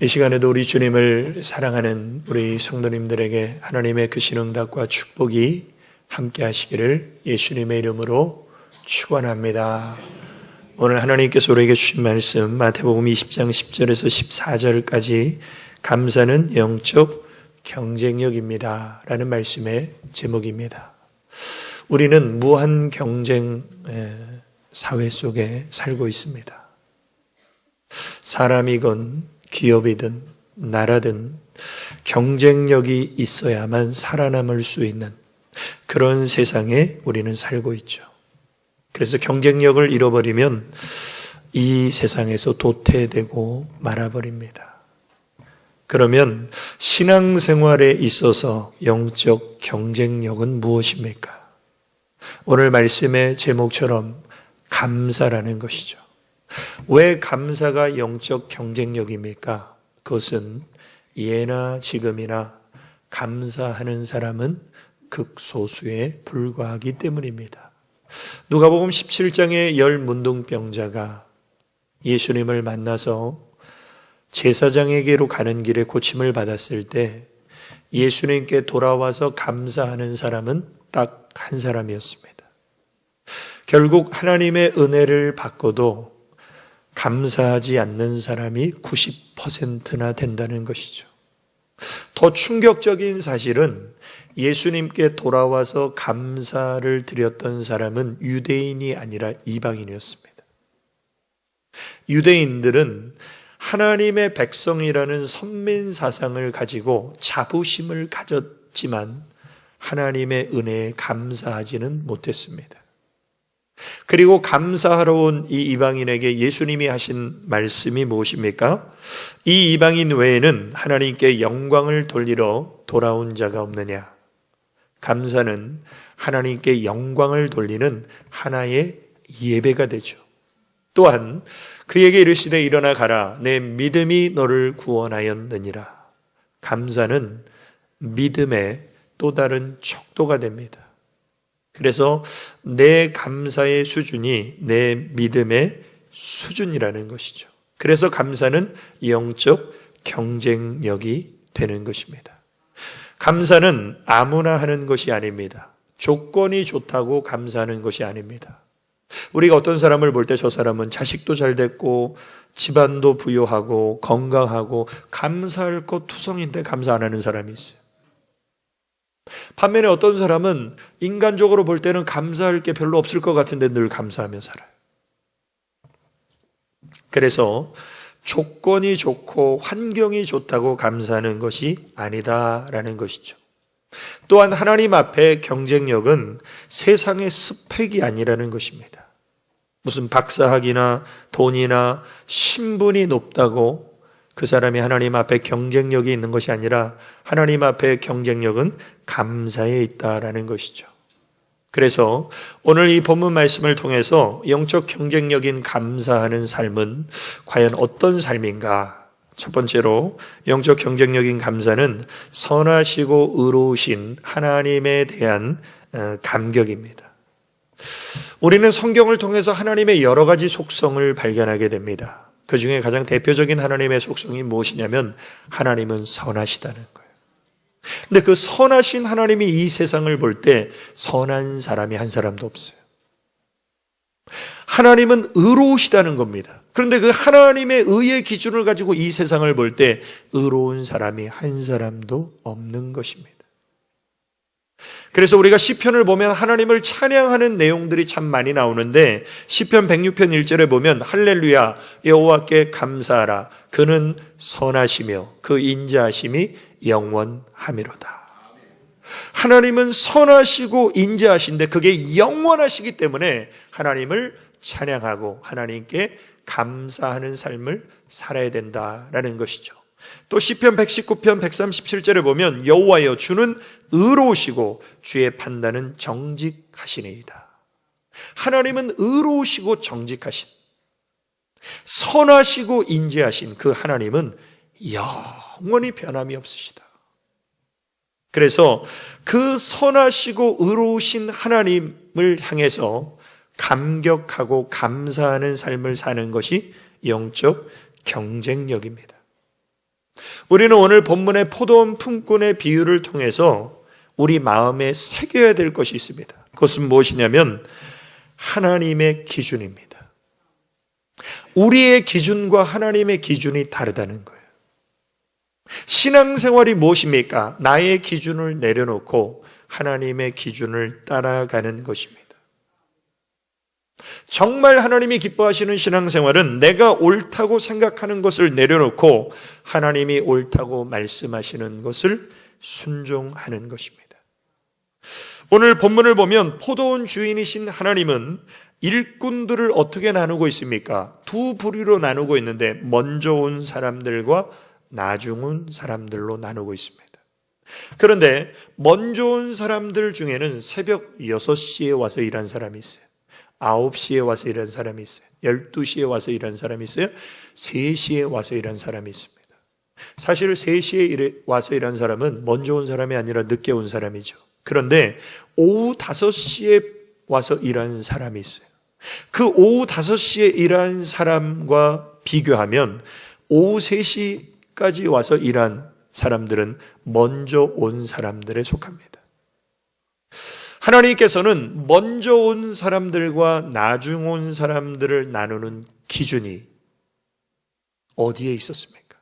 이 시간에도 우리 주님을 사랑하는 우리 성도님들에게 하나님의 그 신응답과 축복이 함께 하시기를 예수님의 이름으로 축원합니다. 오늘 하나님께서 우리에게 주신 말씀 마태복음 20장 10절에서 14절까지 감사는 영적 경쟁력입니다 라는 말씀의 제목입니다. 우리는 무한 경쟁 사회 속에 살고 있습니다. 사람이건 기업이든 나라든 경쟁력이 있어야만 살아남을 수 있는 그런 세상에 우리는 살고 있죠. 그래서 경쟁력을 잃어버리면 이 세상에서 도태되고 말아버립니다. 그러면 신앙생활에 있어서 영적 경쟁력은 무엇입니까? 오늘 말씀의 제목처럼 감사라는 것이죠. 왜 감사가 영적 경쟁력입니까? 그것은 예나 지금이나 감사하는 사람은 극소수에 불과하기 때문입니다. 누가복음 17장의 10 문둥병자가 예수님을 만나서 제사장에게로 가는 길에 고침을 받았을 때 예수님께 돌아와서 감사하는 사람은 딱 한 사람이었습니다. 결국 하나님의 은혜를 받고도 감사하지 않는 사람이 90%나 된다는 것이죠. 더 충격적인 사실은 예수님께 돌아와서 감사를 드렸던 사람은 유대인이 아니라 이방인이었습니다. 유대인들은 하나님의 백성이라는 선민 사상을 가지고 자부심을 가졌지만 하나님의 은혜에 감사하지는 못했습니다. 그리고 감사하러 온 이 이방인에게 예수님이 하신 말씀이 무엇입니까? 이 이방인 외에는 하나님께 영광을 돌리러 돌아온 자가 없느냐? 감사는 하나님께 영광을 돌리는 하나의 예배가 되죠. 또한 그에게 이르시되 일어나 가라. 내 믿음이 너를 구원하였느니라. 감사는 믿음의 또 다른 척도가 됩니다. 그래서 내 감사의 수준이 내 믿음의 수준이라는 것이죠. 그래서 감사는 영적 경쟁력이 되는 것입니다. 감사는 아무나 하는 것이 아닙니다. 조건이 좋다고 감사하는 것이 아닙니다. 우리가 어떤 사람을 볼 때 저 사람은 자식도 잘 됐고 집안도 부유하고 건강하고 감사할 것 투성인데 감사 안 하는 사람이 있어요. 반면에 어떤 사람은 인간적으로 볼 때는 감사할 게 별로 없을 것 같은데 늘 감사하며 살아요. 그래서 조건이 좋고 환경이 좋다고 감사하는 것이 아니다라는 것이죠. 또한 하나님 앞에 경쟁력은 세상의 스펙이 아니라는 것입니다. 무슨 박사학위나 돈이나 신분이 높다고 그 사람이 하나님 앞에 경쟁력이 있는 것이 아니라 하나님 앞에 경쟁력은 감사에 있다라는 것이죠. 그래서 오늘 이 본문 말씀을 통해서 영적 경쟁력인 감사하는 삶은 과연 어떤 삶인가? 첫 번째로 영적 경쟁력인 감사는 선하시고 의로우신 하나님에 대한 감격입니다. 우리는 성경을 통해서 하나님의 여러 가지 속성을 발견하게 됩니다. 그 중에 가장 대표적인 하나님의 속성이 무엇이냐면 하나님은 선하시다는 거예요. 근데 그 선하신 하나님이 이 세상을 볼 때 선한 사람이 한 사람도 없어요. 하나님은 의로우시다는 겁니다. 그런데 그 하나님의 의의 기준을 가지고 이 세상을 볼 때 의로운 사람이 한 사람도 없는 것입니다. 그래서 우리가 시편을 보면 하나님을 찬양하는 내용들이 참 많이 나오는데 시편 106편 1절에 보면 할렐루야 여호와께 감사하라 그는 선하시며 그 인자하심이 영원하미로다. 하나님은 선하시고 인자하신데 그게 영원하시기 때문에 하나님을 찬양하고 하나님께 감사하는 삶을 살아야 된다라는 것이죠. 또 시편 119편 137절에 보면 여호와여 주는 의로우시고 주의 판단은 정직하시니이다. 하나님은 의로우시고 정직하신 선하시고 인자하신 그 하나님은 영원히 변함이 없으시다. 그래서 그 선하시고 의로우신 하나님을 향해서 감격하고 감사하는 삶을 사는 것이 영적 경쟁력입니다. 우리는 오늘 본문의 포도원 품꾼의 비유를 통해서 우리 마음에 새겨야 될 것이 있습니다. 그것은 무엇이냐면 하나님의 기준입니다. 우리의 기준과 하나님의 기준이 다르다는 거예요. 신앙생활이 무엇입니까? 나의 기준을 내려놓고 하나님의 기준을 따라가는 것입니다. 정말 하나님이 기뻐하시는 신앙생활은 내가 옳다고 생각하는 것을 내려놓고 하나님이 옳다고 말씀하시는 것을 순종하는 것입니다. 오늘 본문을 보면 포도원 주인이신 하나님은 일꾼들을 어떻게 나누고 있습니까? 두 부류로 나누고 있는데 먼저 온 사람들과 나중 온 사람들로 나누고 있습니다. 그런데 먼저 온 사람들 중에는 새벽 6시에 와서 일한 사람이 있어요. 9시에 와서 일한 사람이 있어요. 12시에 와서 일한 사람이 있어요. 3시에 와서 일한 사람이 있습니다. 사실 3시에 와서 일한 사람은 먼저 온 사람이 아니라 늦게 온 사람이죠. 그런데 오후 5시에 와서 일한 사람이 있어요. 그 오후 5시에 일한 사람과 비교하면 오후 3시까지 와서 일한 사람들은 먼저 온 사람들에 속합니다. 하나님께서는 먼저 온 사람들과 나중 온 사람들을 나누는 기준이 어디에 있었습니까?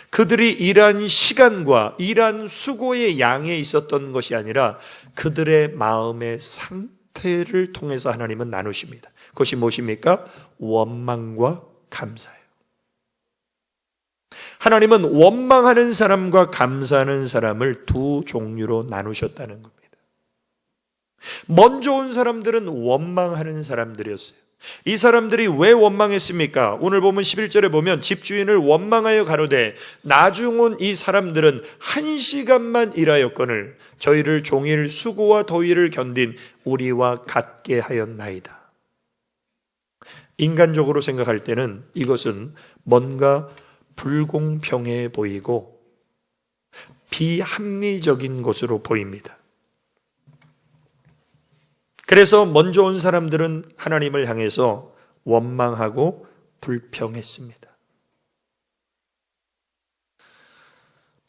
그들이 일한 시간과 일한 수고의 양에 있었던 것이 아니라 그들의 마음의 상태를 통해서 하나님은 나누십니다. 그것이 무엇입니까? 원망과 감사예요. 하나님은 원망하는 사람과 감사하는 사람을 두 종류로 나누셨다는 겁니다. 먼저 온 사람들은 원망하는 사람들이었어요. 이 사람들이 왜 원망했습니까? 오늘 보면 11절에 보면 집주인을 원망하여 가로되 나중 온 이 사람들은 1시간만 일하였거늘 저희를 종일 수고와 더위를 견딘 우리와 같게 하였나이다. 인간적으로 생각할 때는 이것은 뭔가 불공평해 보이고 비합리적인 것으로 보입니다. 그래서 먼저 온 사람들은 하나님을 향해서 원망하고 불평했습니다.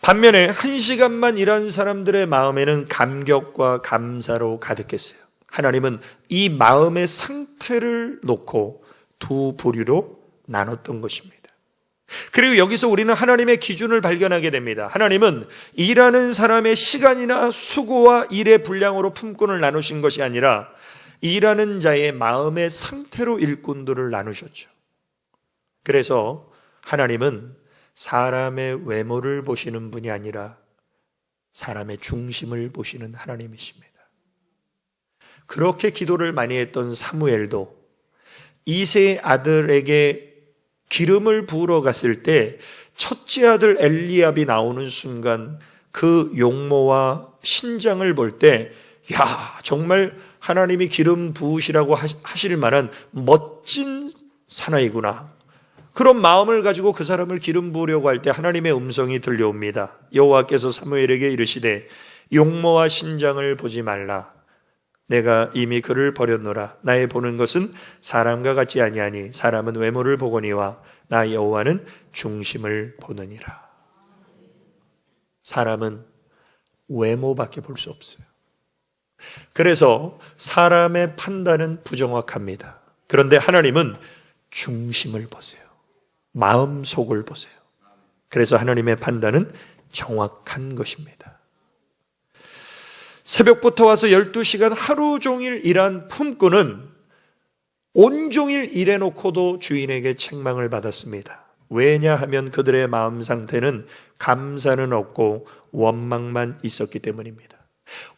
반면에 1시간만 일한 사람들의 마음에는 감격과 감사로 가득했어요. 하나님은 이 마음의 상태를 놓고 두 부류로 나눴던 것입니다. 그리고 여기서 우리는 하나님의 기준을 발견하게 됩니다. 하나님은 일하는 사람의 시간이나 수고와 일의 분량으로 품꾼을 나누신 것이 아니라 일하는 자의 마음의 상태로 일꾼들을 나누셨죠. 그래서 하나님은 사람의 외모를 보시는 분이 아니라 사람의 중심을 보시는 하나님이십니다. 그렇게 기도를 많이 했던 사무엘도 이새의 아들에게 기름을 부으러 갔을 때 첫째 아들 엘리압이 나오는 순간 그 용모와 신장을 볼 때 정말 하나님이 기름 부으시라고 하실 만한 멋진 사나이구나. 그런 마음을 가지고 그 사람을 기름 부으려고 할 때 하나님의 음성이 들려옵니다. 여호와께서 사무엘에게 이르시되 용모와 신장을 보지 말라. 내가 이미 그를 버렸노라. 나의 보는 것은 사람과 같지 아니하니 사람은 외모를 보거니와 나 여호와는 중심을 보느니라. 사람은 외모밖에 볼 수 없어요. 그래서 사람의 판단은 부정확합니다. 그런데 하나님은 중심을 보세요. 마음속을 보세요. 그래서 하나님의 판단은 정확한 것입니다. 새벽부터 와서 12시간 하루 종일 일한 품꾼은 온종일 일해놓고도 주인에게 책망을 받았습니다. 왜냐하면 그들의 마음 상태는 감사는 없고 원망만 있었기 때문입니다.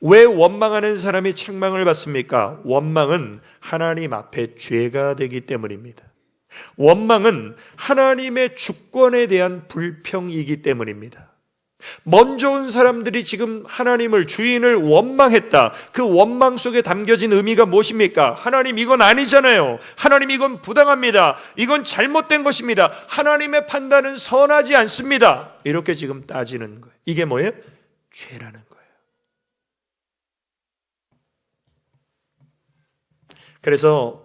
왜 원망하는 사람이 책망을 받습니까? 원망은 하나님 앞에 죄가 되기 때문입니다. 원망은 하나님의 주권에 대한 불평이기 때문입니다. 먼저 온 사람들이 지금 하나님을, 주인을 원망했다. 그 원망 속에 담겨진 의미가 무엇입니까? 하나님, 이건 아니잖아요. 하나님, 이건 부당합니다. 이건 잘못된 것입니다. 하나님의 판단은 선하지 않습니다. 이렇게 지금 따지는 거예요. 이게 뭐예요? 죄라는 거예요. 그래서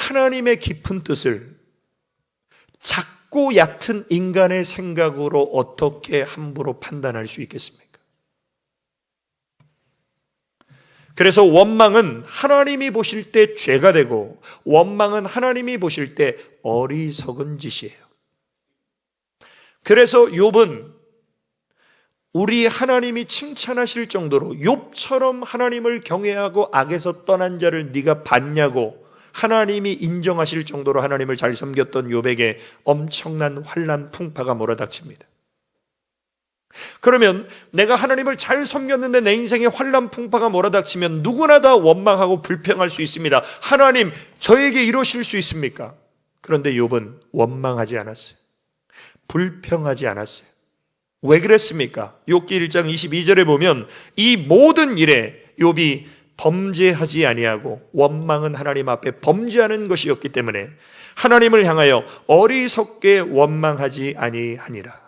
하나님의 깊은 뜻을 작고 얕은 인간의 생각으로 어떻게 함부로 판단할 수 있겠습니까? 그래서 원망은 하나님이 보실 때 죄가 되고, 원망은 하나님이 보실 때 어리석은 짓이에요. 그래서 욥은 우리 하나님이 칭찬하실 정도로 욥처럼 하나님을 경외하고 악에서 떠난 자를 네가 봤냐고 하나님이 인정하실 정도로 하나님을 잘 섬겼던 욥에게 엄청난 환난 풍파가 몰아닥칩니다. 그러면 내가 하나님을 잘 섬겼는데 내 인생에 환난 풍파가 몰아닥치면 누구나 다 원망하고 불평할 수 있습니다. 하나님, 저에게 이러실 수 있습니까? 그런데 욥은 원망하지 않았어요. 불평하지 않았어요. 왜 그랬습니까? 욥기 1장 22절에 보면 이 모든 일에 욥이 범죄하지 아니하고, 원망은 하나님 앞에 범죄하는 것이었기 때문에 하나님을 향하여 어리석게 원망하지 아니하니라.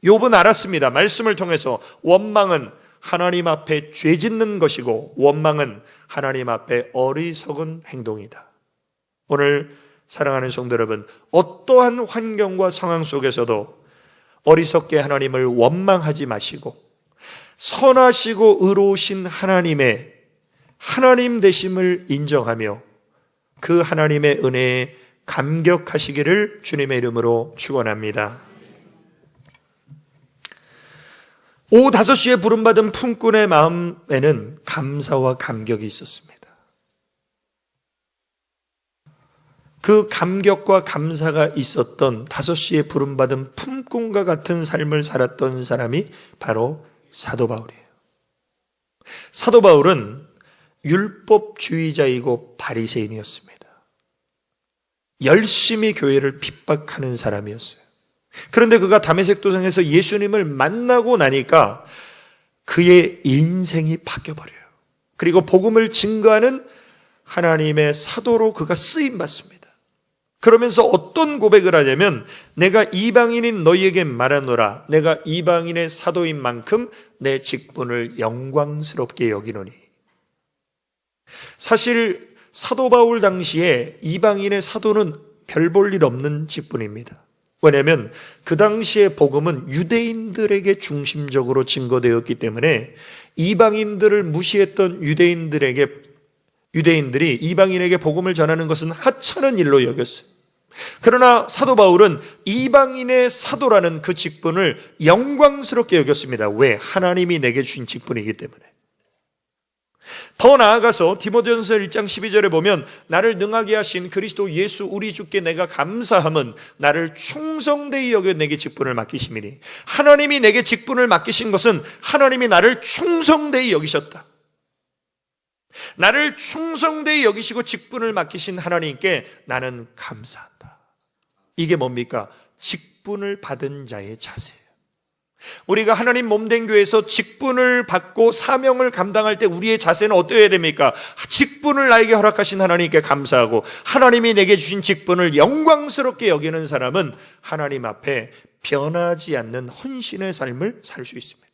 욥은 알았습니다. 말씀을 통해서 원망은 하나님 앞에 죄 짓는 것이고, 원망은 하나님 앞에 어리석은 행동이다. 오늘 사랑하는 성도 여러분, 어떠한 환경과 상황 속에서도 어리석게 하나님을 원망하지 마시고, 선하시고 의로우신 하나님의 하나님 되심을 인정하며 그 하나님의 은혜에 감격하시기를 주님의 이름으로 축원합니다. 오후 5시에 부름받은 품꾼의 마음에는 감사와 감격이 있었습니다. 그 감격과 감사가 있었던 5시에 부름받은 품꾼과 같은 삶을 살았던 사람이 바로 사도 바울이에요. 사도 바울은 율법주의자이고 바리새인이었습니다. 열심히 교회를 핍박하는 사람이었어요. 그런데 그가 다메섹 도상에서 예수님을 만나고 나니까 그의 인생이 바뀌어버려요. 그리고 복음을 증거하는 하나님의 사도로 그가 쓰임받습니다. 그러면서 어떤 고백을 하냐면, 내가 이방인인 너희에게 말하노라. 내가 이방인의 사도인 만큼 내 직분을 영광스럽게 여기노니. 사실 사도 바울 당시에 이방인의 사도는 별 볼 일 없는 직분입니다. 왜냐하면 그 당시의 복음은 유대인들에게 중심적으로 증거되었기 때문에 이방인들을 무시했던 유대인들이 이방인에게 복음을 전하는 것은 하찮은 일로 여겼어요. 그러나 사도 바울은 이방인의 사도라는 그 직분을 영광스럽게 여겼습니다. 왜? 하나님이 내게 주신 직분이기 때문에. 더 나아가서 디모데전서 1장 12절에 보면, 나를 능하게 하신 그리스도 예수 우리 주께 내가 감사함은 나를 충성되이 여겨 내게 직분을 맡기심이니. 하나님이 내게 직분을 맡기신 것은 하나님이 나를 충성되이 여기셨다. 나를 충성되이 여기시고 직분을 맡기신 하나님께 나는 감사한다. 이게 뭡니까? 직분을 받은 자의 자세예요. 우리가 하나님 몸된 교회에서 직분을 받고 사명을 감당할 때 우리의 자세는 어떠해야 됩니까? 직분을 나에게 허락하신 하나님께 감사하고, 하나님이 내게 주신 직분을 영광스럽게 여기는 사람은 하나님 앞에 변하지 않는 헌신의 삶을 살 수 있습니다.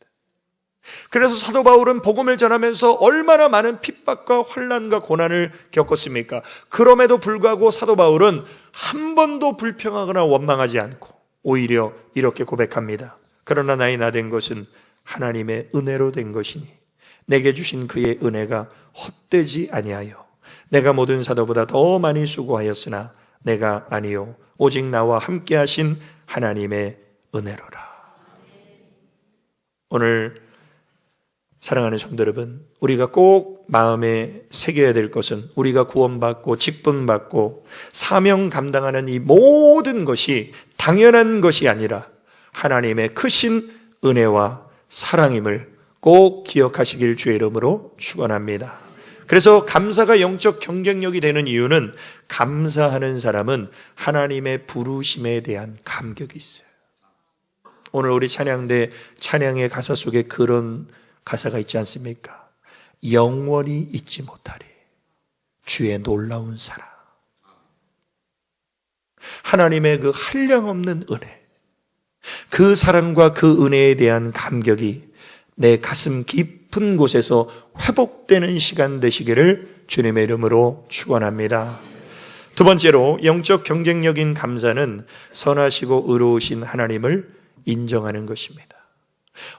그래서 사도 바울은 복음을 전하면서 얼마나 많은 핍박과 환난과 고난을 겪었습니까? 그럼에도 불구하고 사도 바울은 한 번도 불평하거나 원망하지 않고 오히려 이렇게 고백합니다. 그러나 나의 나 된 것은 하나님의 은혜로 된 것이니 내게 주신 그의 은혜가 헛되지 아니하여 내가 모든 사도보다 더 많이 수고하였으나 내가 아니요 오직 나와 함께 하신 하나님의 은혜로라. 오늘 사랑하는 성도 여러분, 우리가 꼭 마음에 새겨야 될 것은 우리가 구원받고 직분받고 사명 감당하는 이 모든 것이 당연한 것이 아니라 하나님의 크신 은혜와 사랑임을 꼭 기억하시길 주의 이름으로 축원합니다. 그래서 감사가 영적 경쟁력이 되는 이유는, 감사하는 사람은 하나님의 부르심에 대한 감격이 있어요. 오늘 우리 찬양대 찬양의 가사 속에 그런 가사가 있지 않습니까? 영원히 잊지 못하리 주의 놀라운 사랑. 하나님의 그 한량없는 은혜, 그 사랑과 그 은혜에 대한 감격이 내 가슴 깊은 곳에서 회복되는 시간 되시기를 주님의 이름으로 축원합니다. 두 번째로 영적 경쟁력인 감사는 선하시고 의로우신 하나님을 인정하는 것입니다.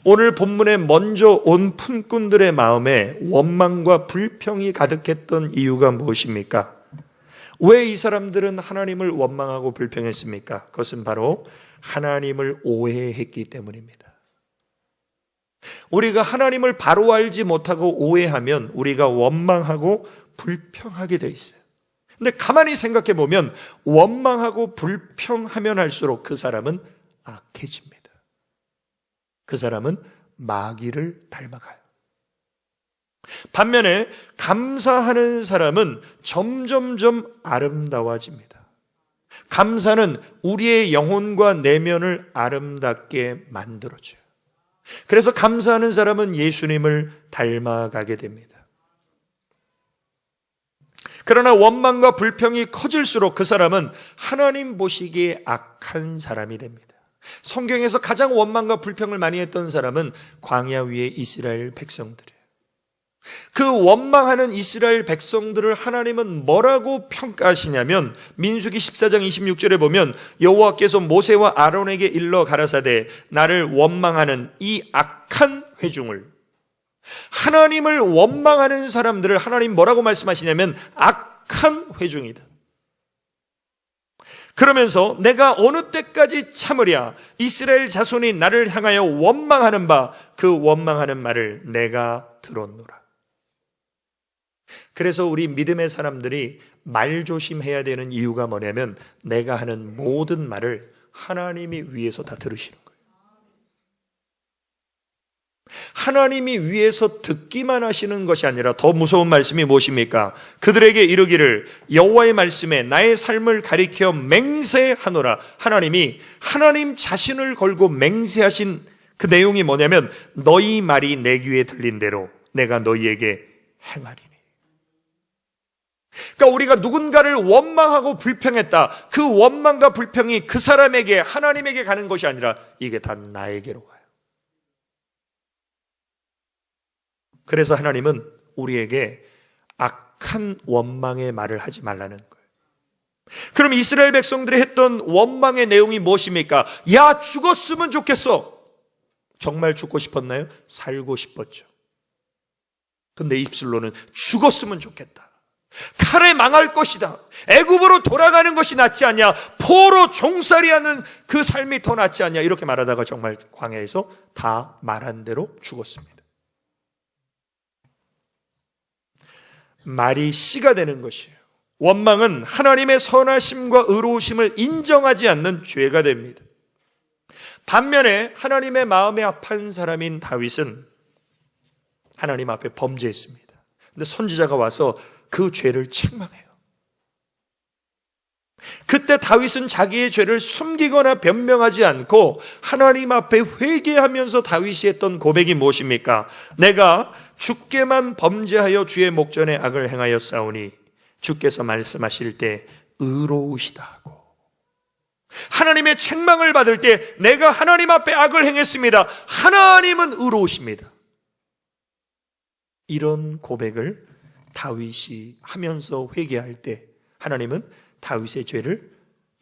오늘 본문에 먼저 온 품꾼들의 마음에 원망과 불평이 가득했던 이유가 무엇입니까? 왜 이 사람들은 하나님을 원망하고 불평했습니까? 그것은 바로 하나님을 오해했기 때문입니다. 우리가 하나님을 바로 알지 못하고 오해하면 우리가 원망하고 불평하게 돼 있어요. 근데 가만히 생각해 보면 원망하고 불평하면 할수록 그 사람은 악해집니다. 그 사람은 마귀를 닮아가요. 반면에 감사하는 사람은 점점점 아름다워집니다. 감사는 우리의 영혼과 내면을 아름답게 만들어줘요. 그래서 감사하는 사람은 예수님을 닮아가게 됩니다. 그러나 원망과 불평이 커질수록 그 사람은 하나님 보시기에 악한 사람이 됩니다. 성경에서 가장 원망과 불평을 많이 했던 사람은 광야 위의 이스라엘 백성들이에요. 그 원망하는 이스라엘 백성들을 하나님은 뭐라고 평가하시냐면 민수기 14장 26절에 보면 여호와께서 모세와 아론에게 일러 가라사대 나를 원망하는 이 악한 회중을, 하나님을 원망하는 사람들을 하나님 뭐라고 말씀하시냐면 악한 회중이다. 그러면서 내가 어느 때까지 참으랴? 이스라엘 자손이 나를 향하여 원망하는 바 그 원망하는 말을 내가 들었노라. 그래서 우리 믿음의 사람들이 말 조심해야 되는 이유가 뭐냐면 내가 하는 모든 말을 하나님이 위에서 다 들으시는 거예요. 하나님이 위에서 듣기만 하시는 것이 아니라 더 무서운 말씀이 무엇입니까? 그들에게 이르기를 여호와의 말씀에 나의 삶을 가리켜 맹세하노라. 하나님이 하나님 자신을 걸고 맹세하신 그 내용이 뭐냐면 너희 말이 내 귀에 들린 대로 내가 너희에게 행하리니. 그러니까 우리가 누군가를 원망하고 불평했다. 그 원망과 불평이 그 사람에게 하나님에게 가는 것이 아니라 이게 다 나에게로 가요. 그래서 하나님은 우리에게 악한 원망의 말을 하지 말라는 거예요. 그럼 이스라엘 백성들이 했던 원망의 내용이 무엇입니까? 야, 죽었으면 좋겠어. 정말 죽고 싶었나요? 살고 싶었죠. 근데 입술로는 죽었으면 좋겠다. 칼에 망할 것이다. 애굽으로 돌아가는 것이 낫지 않냐. 포로 종살이하는 그 삶이 더 낫지 않냐. 이렇게 말하다가 정말 광야에서 다 말한 대로 죽었습니다. 말이 씨가 되는 것이에요. 원망은 하나님의 선하심과 의로우심을 인정하지 않는 죄가 됩니다. 반면에 하나님의 마음에 합한 사람인 다윗은 하나님 앞에 범죄했습니다. 근데 선지자가 와서 그 죄를 책망해요. 그때 다윗은 자기의 죄를 숨기거나 변명하지 않고 하나님 앞에 회개하면서 다윗이 했던 고백이 무엇입니까? 내가 주께만 범죄하여 주의 목전에 악을 행하였사오니 주께서 말씀하실 때 의로우시다 하고, 하나님의 책망을 받을 때 내가 하나님 앞에 악을 행했습니다. 하나님은 의로우십니다. 이런 고백을 다윗이 하면서 회개할 때 하나님은 다윗의 죄를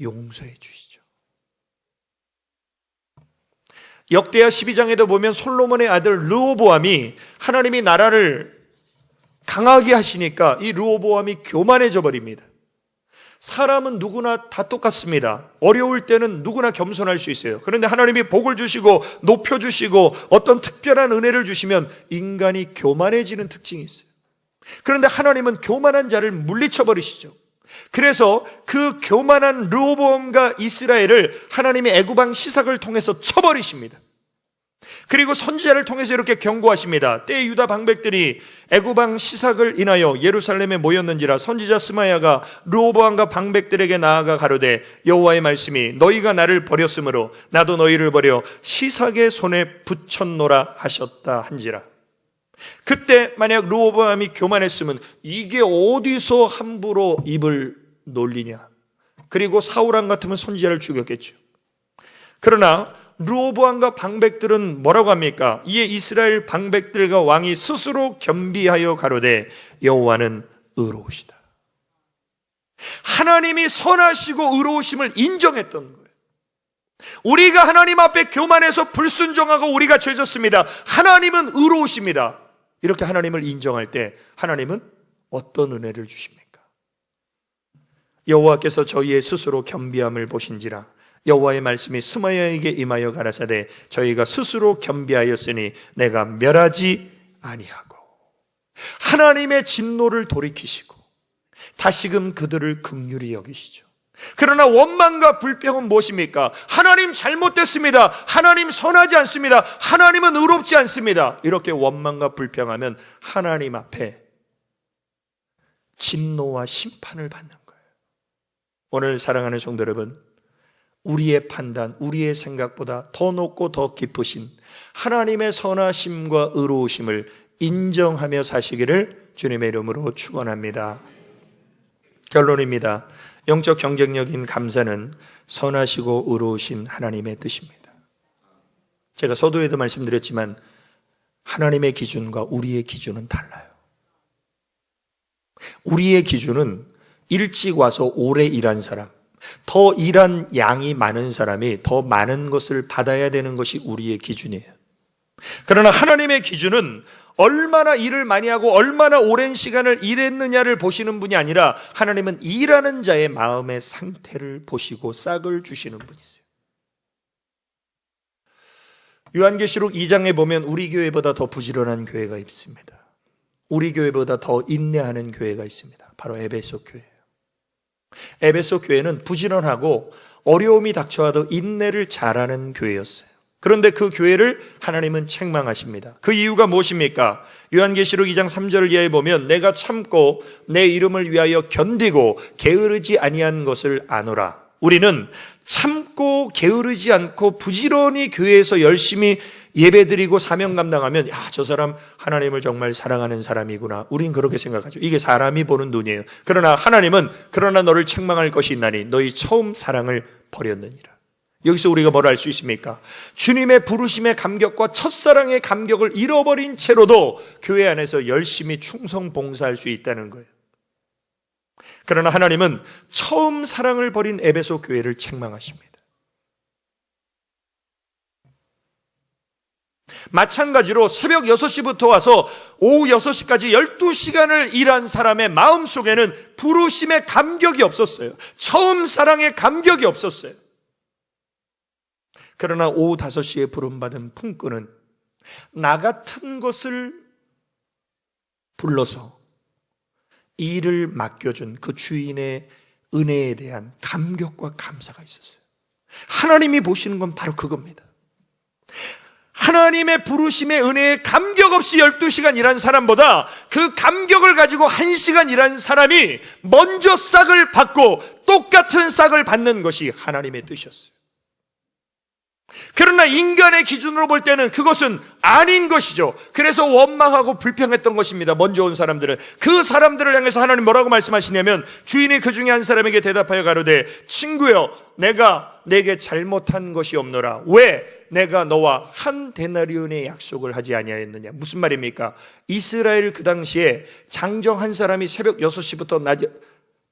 용서해 주시죠. 역대하 12장에도 보면 솔로몬의 아들 르호보암이 하나님이 나라를 강하게 하시니까 이 르호보암이 교만해져 버립니다. 사람은 누구나 다 똑같습니다. 어려울 때는 누구나 겸손할 수 있어요. 그런데 하나님이 복을 주시고 높여주시고 어떤 특별한 은혜를 주시면 인간이 교만해지는 특징이 있어요. 그런데 하나님은 교만한 자를 물리쳐 버리시죠. 그래서 그 교만한 르호보암과 이스라엘을 하나님이 애굽왕 시삭을 통해서 쳐버리십니다. 그리고 선지자를 통해서 이렇게 경고하십니다. 때에 유다 방백들이 애굽왕 시삭을 인하여 예루살렘에 모였는지라 선지자 스마야가 르호보암과 방백들에게 나아가 가로되 여호와의 말씀이 너희가 나를 버렸으므로 나도 너희를 버려 시삭의 손에 붙였노라 하셨다 한지라. 그때 만약 르호보암이 교만했으면 이게 어디서 함부로 입을 놀리냐. 그리고 사울왕 같으면 선지자를 죽였겠죠. 그러나 르호보암과 방백들은 뭐라고 합니까? 이에 이스라엘 방백들과 왕이 스스로 겸비하여 가로되 여호와는 의로우시다. 하나님이 선하시고 의로우심을 인정했던 거예요. 우리가 하나님 앞에 교만해서 불순종하고 우리가 죄졌습니다. 하나님은 의로우십니다. 이렇게 하나님을 인정할 때 하나님은 어떤 은혜를 주십니까? 여호와께서 저희의 스스로 겸비함을 보신지라 여호와의 말씀이 스마야에게 임하여 가라사대 저희가 스스로 겸비하였으니 내가 멸하지 아니하고. 하나님의 진노를 돌이키시고 다시금 그들을 긍휼히 여기시죠. 그러나 원망과 불평은 무엇입니까? 하나님 잘못됐습니다. 하나님 선하지 않습니다. 하나님은 의롭지 않습니다. 이렇게 원망과 불평하면 하나님 앞에 진노와 심판을 받는 거예요. 오늘 사랑하는 성도 여러분, 우리의 판단, 우리의 생각보다 더 높고 더 깊으신 하나님의 선하심과 의로우심을 인정하며 사시기를 주님의 이름으로 축원합니다. 결론입니다. 영적 경쟁력인 감사는 선하시고 의로우신 하나님의 뜻입니다. 제가 서두에도 말씀드렸지만 하나님의 기준과 우리의 기준은 달라요. 우리의 기준은 일찍 와서 오래 일한 사람, 더 일한 양이 많은 사람이 더 많은 것을 받아야 되는 것이 우리의 기준이에요. 그러나 하나님의 기준은 얼마나 일을 많이 하고 얼마나 오랜 시간을 일했느냐를 보시는 분이 아니라 하나님은 일하는 자의 마음의 상태를 보시고 싹을 주시는 분이세요. 요한계시록 2장에 보면 우리 교회보다 더 부지런한 교회가 있습니다. 우리 교회보다 더 인내하는 교회가 있습니다. 바로 에베소 교회예요. 에베소 교회는 부지런하고 어려움이 닥쳐와도 인내를 잘하는 교회였어요. 그런데 그 교회를 하나님은 책망하십니다. 그 이유가 무엇입니까? 요한계시록 2장 3절 이하에 보면 내가 참고 내 이름을 위하여 견디고 게으르지 아니한 것을 아노라. 우리는 참고 게으르지 않고 부지런히 교회에서 열심히 예배드리고 사명 감당하면 저 사람 하나님을 정말 사랑하는 사람이구나. 우린 그렇게 생각하죠. 이게 사람이 보는 눈이에요. 그러나 하나님은 그러나 너를 책망할 것이 있나니 너희 처음 사랑을 버렸느니라. 여기서 우리가 뭘 알 수 있습니까? 주님의 부르심의 감격과 첫사랑의 감격을 잃어버린 채로도 교회 안에서 열심히 충성 봉사할 수 있다는 거예요. 그러나 하나님은 처음 사랑을 버린 에베소 교회를 책망하십니다. 마찬가지로 새벽 6시부터 와서 오후 6시까지 12시간을 일한 사람의 마음속에는 부르심의 감격이 없었어요. 처음 사랑의 감격이 없었어요. 그러나 오후 5시에 부름받은 품꾼은 나 같은 것을 불러서 일을 맡겨준 그 주인의 은혜에 대한 감격과 감사가 있었어요. 하나님이 보시는 건 바로 그겁니다. 하나님의 부르심의 은혜에 감격 없이 12시간 일한 사람보다 그 감격을 가지고 1시간 일한 사람이 먼저 싹을 받고 똑같은 싹을 받는 것이 하나님의 뜻이었어요. 그러나 인간의 기준으로 볼 때는 그것은 아닌 것이죠. 그래서 원망하고 불평했던 것입니다. 먼저 온 사람들은. 그 사람들을 향해서 하나님 뭐라고 말씀하시냐면 주인이 그 중에 한 사람에게 대답하여 가로되 친구여 내가 내게 잘못한 것이 없노라. 왜 내가 너와 한 데나리온의 약속을 하지 아니하였느냐. 무슨 말입니까? 이스라엘 그 당시에 장정 한 사람이 새벽 6시부터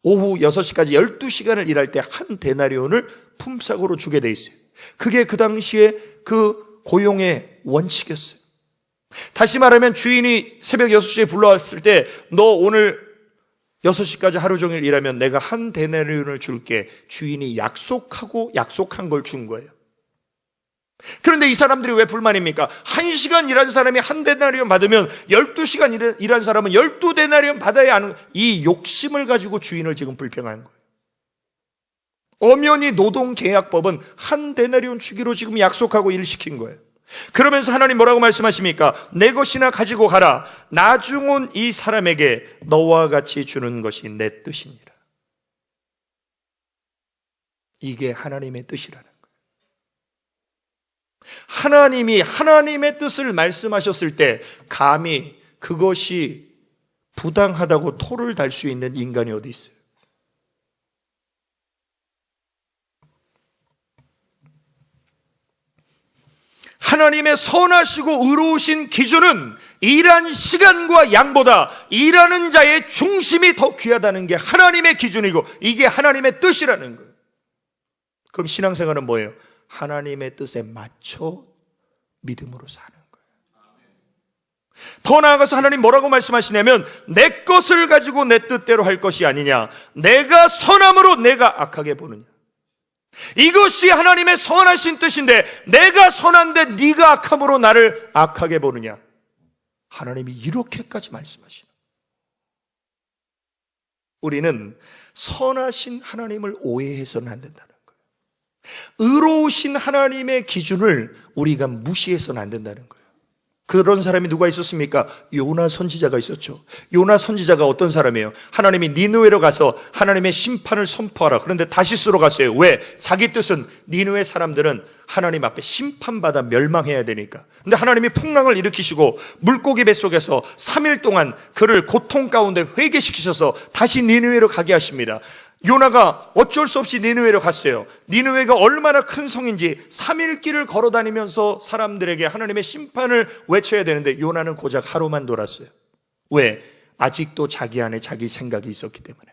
오후 6시까지 12시간을 일할 때 한 데나리온을 품삯으로 주게 돼 있어요. 그게 그 당시에 그 고용의 원칙이었어요. 다시 말하면 주인이 새벽 6시에 불러왔을 때 너 오늘 6시까지 하루 종일 일하면 내가 한 데나리온을 줄게. 주인이 약속한 걸 준 거예요. 그런데 이 사람들이 왜 불만입니까? 1시간 일한 사람이 한 데나리온 받으면 12시간 일한 사람은 12데나리온 받아야 하는 이 욕심을 가지고 주인을 지금 불평하는 거예요. 엄연히 노동계약법은 한 데나리온 주기로 지금 약속하고 일을 시킨 거예요. 그러면서 하나님 뭐라고 말씀하십니까? 내 것이나 가지고 가라. 나중 온 이 사람에게 너와 같이 주는 것이 내 뜻이니라. 이게 하나님의 뜻이라는 거예요. 하나님이 하나님의 뜻을 말씀하셨을 때 감히 그것이 부당하다고 토를 달 수 있는 인간이 어디 있어요? 하나님의 선하시고 의로우신 기준은 일한 시간과 양보다 일하는 자의 중심이 더 귀하다는 게 하나님의 기준이고 이게 하나님의 뜻이라는 거예요. 그럼 신앙생활은 뭐예요? 하나님의 뜻에 맞춰 믿음으로 사는 거예요. 더 나아가서 하나님 뭐라고 말씀하시냐면 내 것을 가지고 내 뜻대로 할 것이 아니냐, 내가 선함으로 내가 악하게 보느냐. 이것이 하나님의 선하신 뜻인데 내가 선한데 네가 악함으로 나를 악하게 보느냐. 하나님이 이렇게까지 말씀하시는. 우리는 선하신 하나님을 오해해서는 안 된다는 거예요. 의로우신 하나님의 기준을 우리가 무시해서는 안 된다는 거예요. 그런 사람이 누가 있었습니까? 요나 선지자가 있었죠. 요나 선지자가 어떤 사람이에요? 하나님이 니느웨로 가서 하나님의 심판을 선포하라. 그런데 다시스로 갔어요. 왜? 자기 뜻은 니느웨 사람들은 하나님 앞에 심판받아 멸망해야 되니까. 근데 하나님이 풍랑을 일으키시고 물고기 뱃속에서 3일 동안 그를 고통 가운데 회개시키셔서 다시 니느웨로 가게 하십니다. 요나가 어쩔 수 없이 니느웨로 갔어요. 니느웨가 얼마나 큰 성인지 3일 길을 걸어다니면서 사람들에게 하나님의 심판을 외쳐야 되는데 요나는 고작 하루만 돌았어요. 왜? 아직도 자기 안에 자기 생각이 있었기 때문에.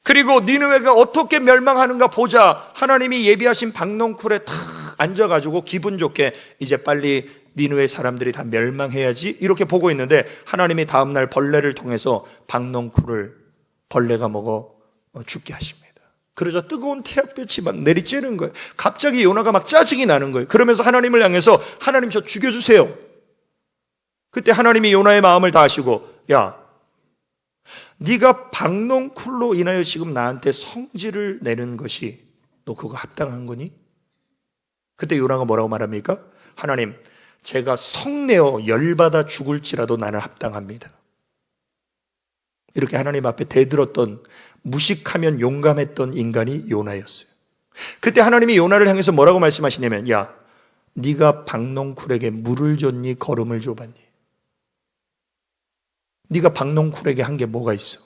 그리고 니느웨가 어떻게 멸망하는가 보자 하나님이 예비하신 박농쿨에 탁 앉아가지고 기분 좋게 이제 빨리 니느웨 사람들이 다 멸망해야지 이렇게 보고 있는데 하나님이 다음날 벌레를 통해서 박농쿨을 벌레가 먹어 죽게 하십니다. 그러자 뜨거운 태양볕이 막 내리쬐는 거예요. 갑자기 요나가 막 짜증이 나는 거예요. 그러면서 하나님을 향해서 하나님 저 죽여주세요. 그때 하나님이 요나의 마음을 다 아시고 야, 네가 박농쿨로 인하여 지금 나한테 성질을 내는 것이 너 그거 합당한 거니? 그때 요나가 뭐라고 말합니까? 하나님, 제가 성내어 열받아 죽을지라도 나는 합당합니다. 이렇게 하나님 앞에 대들었던, 무식하면 용감했던 인간이 요나였어요. 그때 하나님이 요나를 향해서 뭐라고 말씀하시냐면 야, 네가 박농쿨에게 물을 줬니 거름을 줘봤니? 네가 박농쿨에게 한 게 뭐가 있어?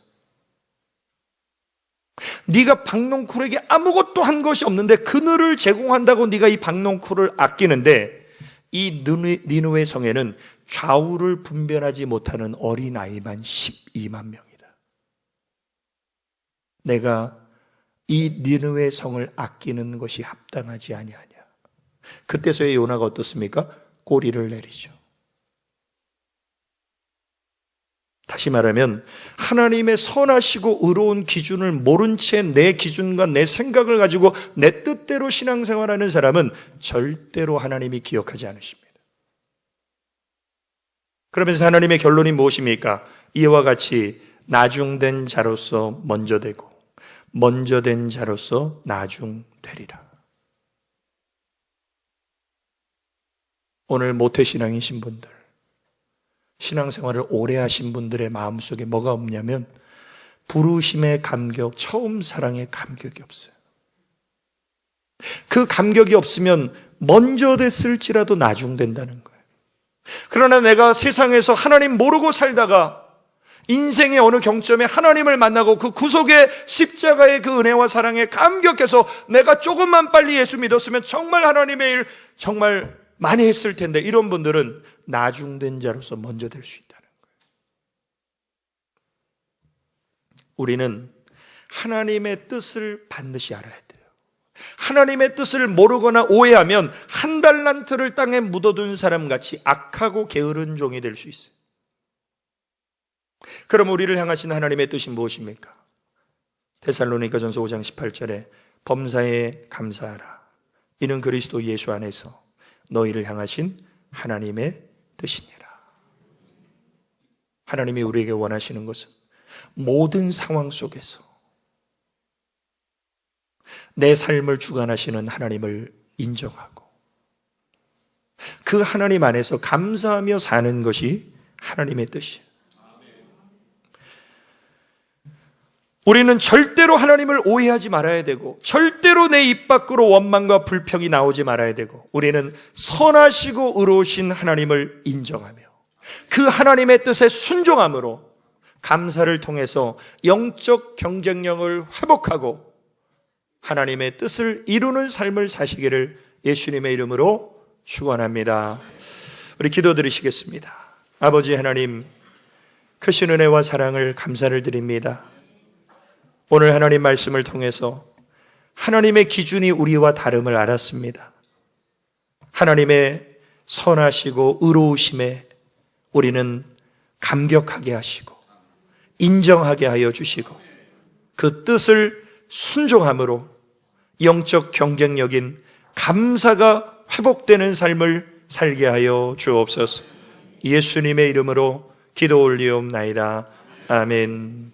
네가 박농쿨에게 아무것도 한 것이 없는데 그늘을 제공한다고 네가 이 박농쿨을 아끼는데 이 니느웨 성에는 좌우를 분별하지 못하는 어린아이만 12만 명이다. 내가 이 니느웨 성을 아끼는 것이 합당하지 아니하냐. 그때서야 요나가 어떻습니까? 꼬리를 내리죠. 다시 말하면 하나님의 선하시고 의로운 기준을 모른 채 내 기준과 내 생각을 가지고 내 뜻대로 신앙생활하는 사람은 절대로 하나님이 기억하지 않으십니다. 그러면서 하나님의 결론이 무엇입니까? 이와 같이 나중된 자로서 먼저 되고 먼저 된 자로서 나중되리라. 오늘 모태신앙이신 분들, 신앙생활을 오래 하신 분들의 마음속에 뭐가 없냐면 부르심의 감격, 처음 사랑의 감격이 없어요. 그 감격이 없으면 먼저 됐을지라도 나중된다는 거예요. 그러나 내가 세상에서 하나님 모르고 살다가 인생의 어느 경점에 하나님을 만나고 그 구속의 십자가의 그 은혜와 사랑에 감격해서 내가 조금만 빨리 예수 믿었으면 정말 하나님의 일 정말 많이 했을 텐데, 이런 분들은 나중된 자로서 먼저 될 수 있다는 거예요. 우리는 하나님의 뜻을 반드시 알아야 돼요. 하나님의 뜻을 모르거나 오해하면 한 달란트를 땅에 묻어둔 사람같이 악하고 게으른 종이 될 수 있어요. 그럼 우리를 향하신 하나님의 뜻이 무엇입니까? 데살로니가전서 5장 18절에 범사에 감사하라. 이는 그리스도 예수 안에서 너희를 향하신 하나님의 뜻이니라. 하나님이 우리에게 원하시는 것은 모든 상황 속에서 내 삶을 주관하시는 하나님을 인정하고 그 하나님 안에서 감사하며 사는 것이 하나님의 뜻이에요. 우리는 절대로 하나님을 오해하지 말아야 되고 절대로 내 입 밖으로 원망과 불평이 나오지 말아야 되고 우리는 선하시고 의로우신 하나님을 인정하며 그 하나님의 뜻에 순종함으로 감사를 통해서 영적 경쟁력을 회복하고 하나님의 뜻을 이루는 삶을 사시기를 예수님의 이름으로 축원합니다. 우리 기도 드리시겠습니다. 아버지 하나님, 크신 은혜와 사랑을 감사를 드립니다. 오늘 하나님 말씀을 통해서 하나님의 기준이 우리와 다름을 알았습니다. 하나님의 선하시고 의로우심에 우리는 감격하게 하시고 인정하게 하여 주시고 그 뜻을 순종함으로 영적 경쟁력인 감사가 회복되는 삶을 살게 하여 주옵소서. 예수님의 이름으로 기도 올리옵나이다. 아멘.